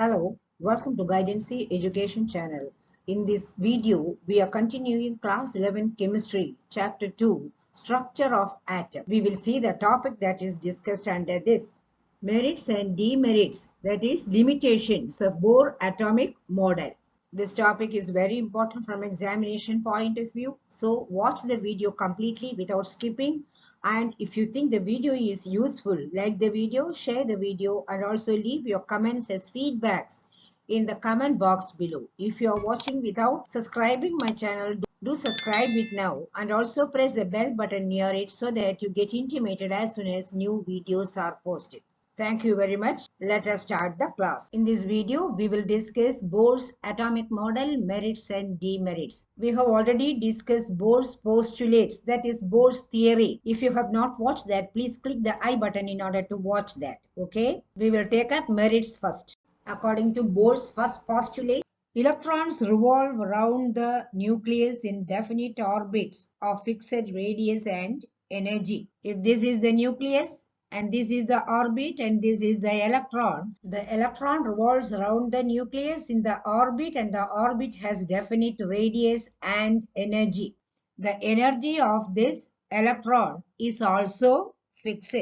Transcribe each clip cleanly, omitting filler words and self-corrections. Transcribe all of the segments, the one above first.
Hello, welcome to Guidancy Education Channel. In this video, we are continuing Class 11 Chemistry, Chapter 2, Structure of Atom. We will see the topic that is discussed under this. Merits and demerits, that is, limitations of Bohr atomic model. This topic is very important from examination point of view. So watch the video completely without skipping. And if you think the video is useful, like the video, share the video, and also leave your comments as feedbacks in the comment box below. If you are watching without subscribing my channel, do subscribe it now and also press the bell button near it so that you get intimated as soon as new videos are posted. Thank you very much. Let us start the class. In this video, we will discuss Bohr's atomic model, merits and demerits. We have already discussed Bohr's postulates, that is Bohr's theory. If you have not watched that, please click the I button in order to watch that. Okay? We will take up merits first. According to Bohr's first postulate, electrons revolve around the nucleus in definite orbits of fixed radius and energy. If this is the nucleus, and this is the orbit and this is the electron. The electron revolves around the nucleus in the orbit and the orbit has definite radius and energy. The energy of this electron is also fixed.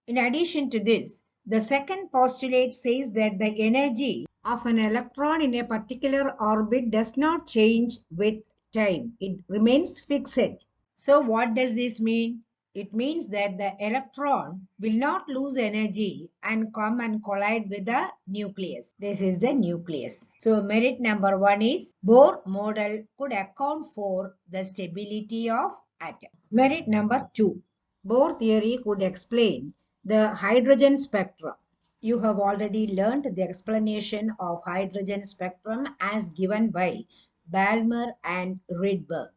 In addition to this, the second postulate says that the energy of an electron in a particular orbit does not change with time. It remains fixed. So what does this mean? It means that the electron will not lose energy and come and collide with the nucleus. This is the nucleus. So merit number 1 is Bohr model could account for the stability of atom. Merit number 2. Bohr theory could explain the hydrogen spectrum. You have already learned the explanation of hydrogen spectrum as given by Balmer and Rydberg.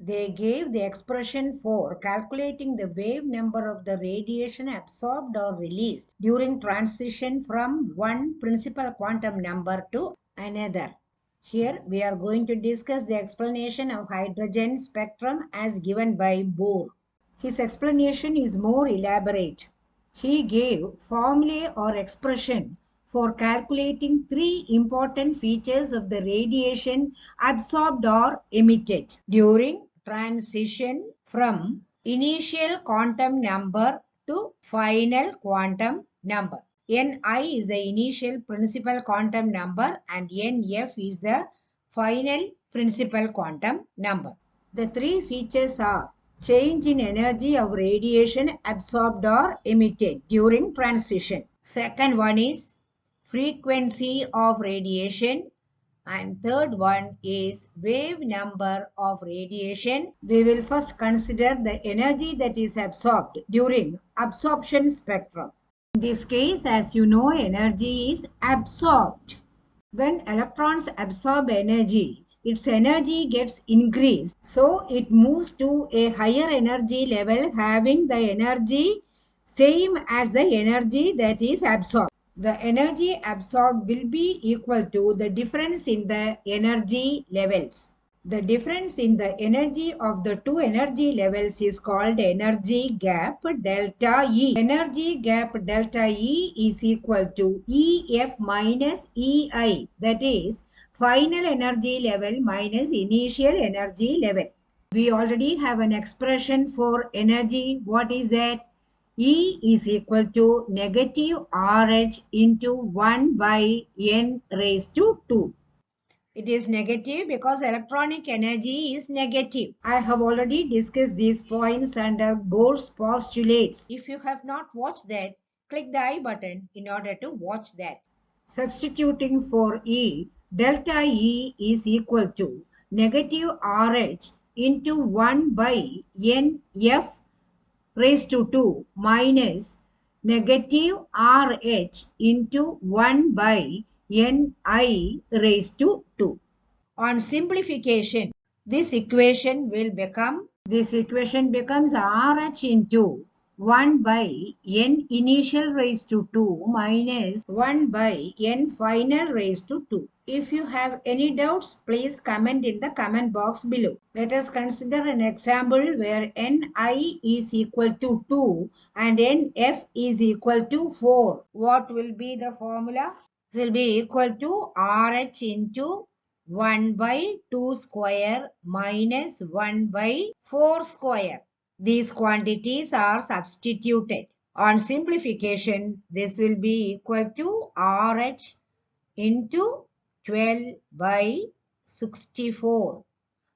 They gave the expression for calculating the wave number of the radiation absorbed or released during transition from one principal quantum number to another. Here we are going to discuss the explanation of hydrogen spectrum as given by Bohr. His explanation is more elaborate. He gave formulae or expression for calculating three important features of the radiation absorbed or emitted during transition from initial quantum number to final quantum number. Ni is the initial principal quantum number and Nf is the final principal quantum number. The three features are change in energy of radiation absorbed or emitted during transition. Second one is frequency of radiation. And third one is wave number of radiation. We will first consider the energy that is absorbed during absorption spectrum. In this case, as you know, energy is absorbed. When electrons absorb energy, its energy gets increased. So it moves to a higher energy level having the energy same as the energy that is absorbed. The energy absorbed will be equal to the difference in the energy levels. The difference in the energy of the two energy levels is called energy gap delta E. Energy gap delta E is equal to EF minus EI, that is final energy level minus initial energy level. We already have an expression for energy. What is that? E is equal to negative RH into 1 by N raised to 2. It is negative because electronic energy is negative. I have already discussed these points under Bohr's postulates. If you have not watched that, click the I button in order to watch that. Substituting for E, delta E is equal to negative RH into 1 by NF raised to 2 minus negative RH into 1 by Ni raised to 2. On simplification, this equation becomes RH into 1 by N initial raised to 2 minus 1 by N final raised to 2. If you have any doubts, please comment in the comment box below. Let us consider an example where Ni is equal to 2 and Nf is equal to 4. What will be the formula? will be equal to RH into 1 by 2 square minus 1 by 4 square. These quantities are substituted. On simplification, this will be equal to RH into 12 by 64.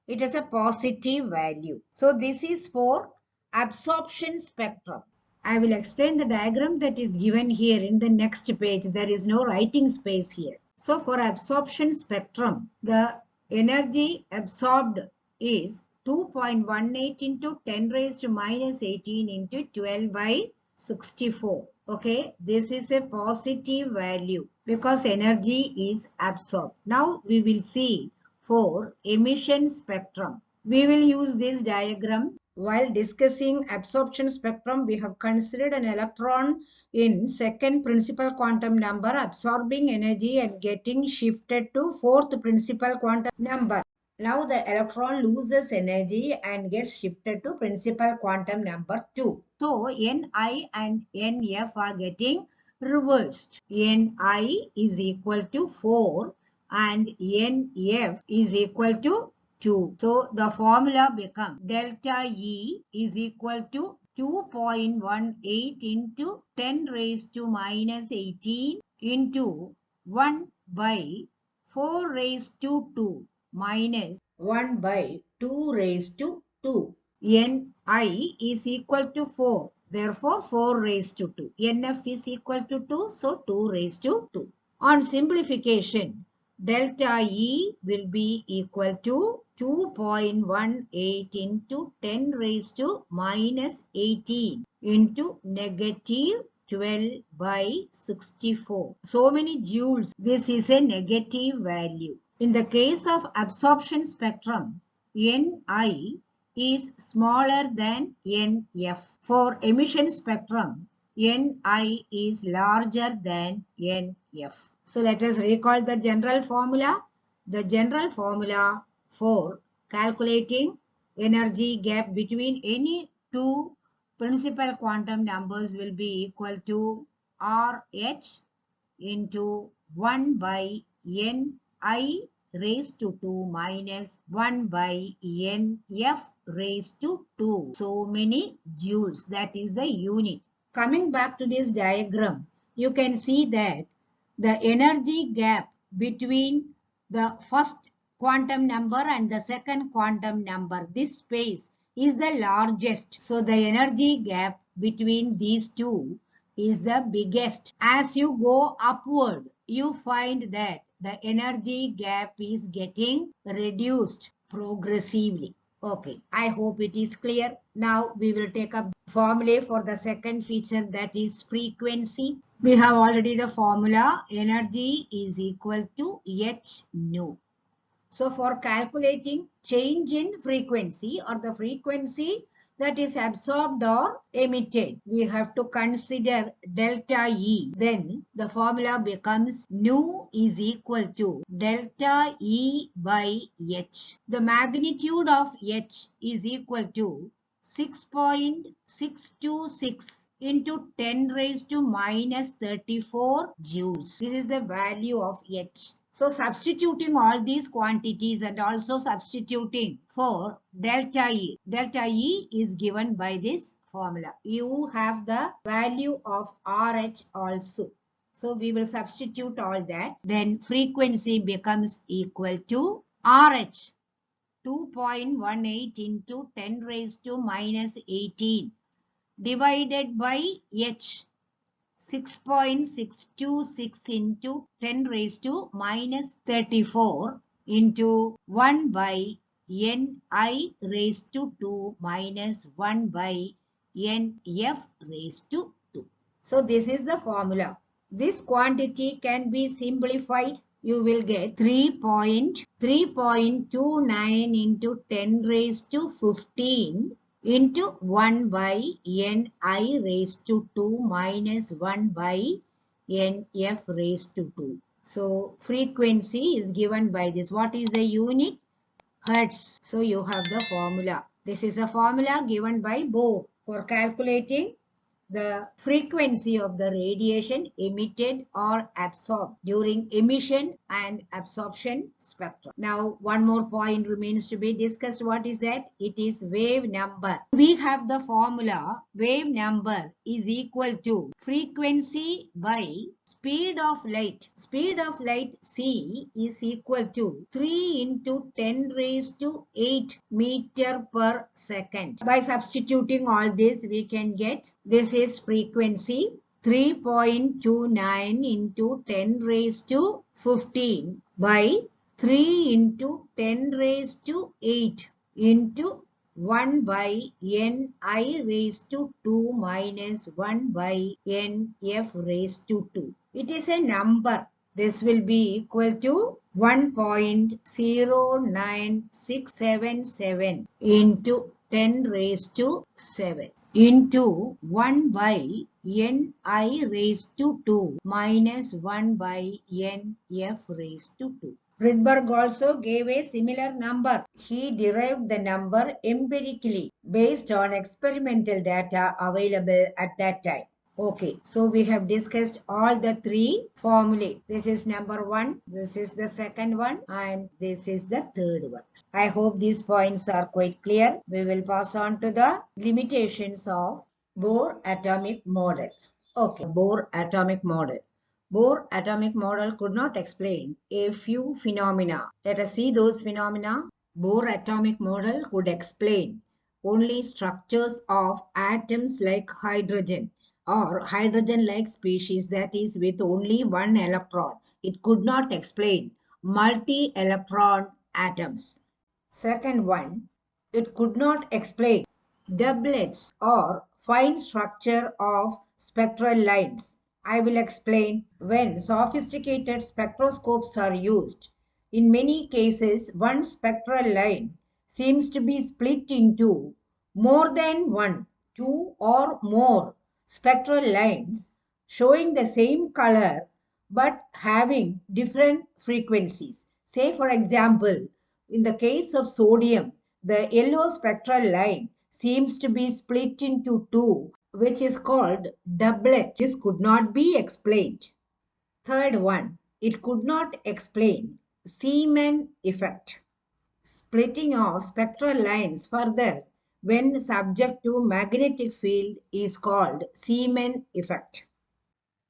It is a positive value. So this is for absorption spectrum. I will explain the diagram that is given here in the next page. There is no writing space here. So for absorption spectrum, the energy absorbed is 2.18 into 10 raised to minus 18 into 12 by 64. Okay, this is a positive value because energy is absorbed. Now we will see for emission spectrum. We will use this diagram. While discussing absorption spectrum, we have considered an electron in second principal quantum number absorbing energy and getting shifted to fourth principal quantum number. Now the electron loses energy and gets shifted to principal quantum number 2. So Ni and Nf are getting reversed. Ni is equal to 4 and Nf is equal to 2. So the formula becomes delta E is equal to 2.18 into 10 raised to minus 18 into 1 by 4 raised to 2 minus 1 by 2 raised to 2. Ni is equal to 4. Therefore, 4 raised to 2. Nf is equal to 2. So, 2 raised to 2. On simplification, delta E will be equal to 2.18 into 10 raised to minus 18 into negative 12 by 64. So many joules. This is a negative value. In the case of absorption spectrum, Ni is smaller than Nf. For emission spectrum, Ni is larger than Nf. So let us recall the general formula. The general formula for calculating energy gap between any two principal quantum numbers will be equal to RH into 1 by Ni raised to 2 minus 1 by Nf raised to 2. So many joules, that is the unit. Coming back to this diagram, you can see that the energy gap between the first quantum number and the second quantum number, this space is the largest. So the energy gap between these two is the biggest. As you go upward, you find that the energy gap is getting reduced progressively. Okay, I hope it is clear. Now we will take up formula for the second feature, that is frequency. We have already the formula, energy is equal to h nu. So for calculating change in frequency or the frequency that is absorbed or emitted, we have to consider delta E. Then the formula becomes nu is equal to delta E by H. The magnitude of H is equal to 6.626 into 10 raised to minus 34 joules. This is the value of H. So substituting all these quantities and also substituting for delta E. Delta E is given by this formula. You have the value of RH also. So we will substitute all that. Then frequency becomes equal to RH 2.18 into 10 raised to minus 18 divided by H 6.626 into 10 raised to minus 34 into 1 by Ni raised to 2 minus 1 by Nf raised to 2. So this is the formula. This quantity can be simplified. You will get 3.29 into 10 raised to 15 into 1 by Ni raised to 2 minus 1 by Nf raised to 2. So frequency is given by this. What is the unit? Hertz. So you have the formula. This is a formula given by Bohr for calculating the frequency of the radiation emitted or absorbed during emission and absorption spectrum. Now, one more point remains to be discussed. What is that? It is wave number. We have the formula wave number is equal to frequency by speed of light. Speed of light c is equal to 3 into 10 raised to 8 meter per second. By substituting all this, we can get this is frequency 3.29 into 10 raised to 15 by 3 into 10 raised to 8 into 1 by n I raised to 2 minus 1 by n f raised to 2. It is a number. This will be equal to 1.09677 into 10 raised to 7 into 1 by n I raised to 2 minus 1 by n f raised to 2. Rydberg also gave a similar number. He derived the number empirically based on experimental data available at that time. Okay, so we have discussed all the three formulae. This is number 1, this is the second one, and this is the third one. I hope these points are quite clear. We will pass on to the limitations of Bohr atomic model. Okay, Bohr atomic model. Bohr atomic model could not explain a few phenomena. Let us see those phenomena. Bohr atomic model could explain only structures of atoms like hydrogen or hydrogen-like species, that is with only one electron. It could not explain multi-electron atoms. Second one, it could not explain doublets or fine structure of spectral lines. I will explain when sophisticated spectroscopes are used. In many cases, one spectral line seems to be split into more than one, two or more spectral lines showing the same color but having different frequencies. Say, for example, in the case of sodium, the yellow spectral line seems to be split into two, which is called doublet. This could not be explained. Third one, it could not explain Zeeman effect. Splitting of spectral lines further when subject to magnetic field is called Zeeman effect.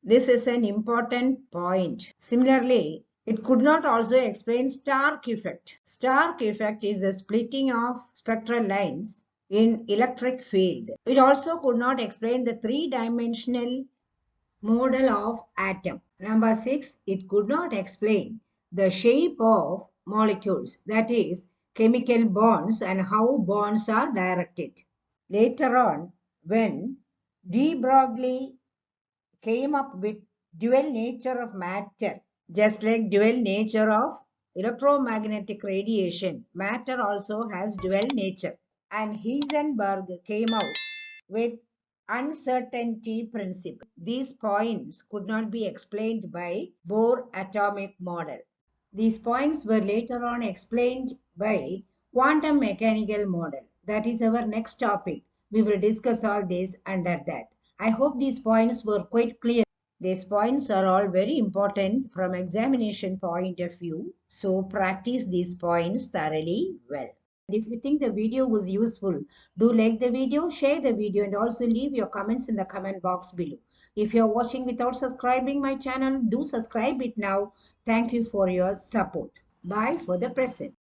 This is an important point. Similarly, it could not also explain Stark effect. Stark effect is the splitting of spectral lines in electric field. It also could not explain the three-dimensional model of atom. Number 6, it could not explain the shape of molecules, that is, chemical bonds and how bonds are directed. Later on, when de Broglie came up with dual nature of matter, just like dual nature of electromagnetic radiation, matter also has dual nature. And Heisenberg came out with uncertainty principle. These points could not be explained by Bohr atomic model. These points were later on explained by quantum mechanical model. That is our next topic. We will discuss all this under that. I hope these points were quite clear. These points are all very important from examination point of view. So practice these points thoroughly well. If you think the video was useful, do like the video, share the video, and also leave your comments in the comment box below. If you are watching without subscribing my channel, do subscribe it now. Thank you for your support. Bye for the present.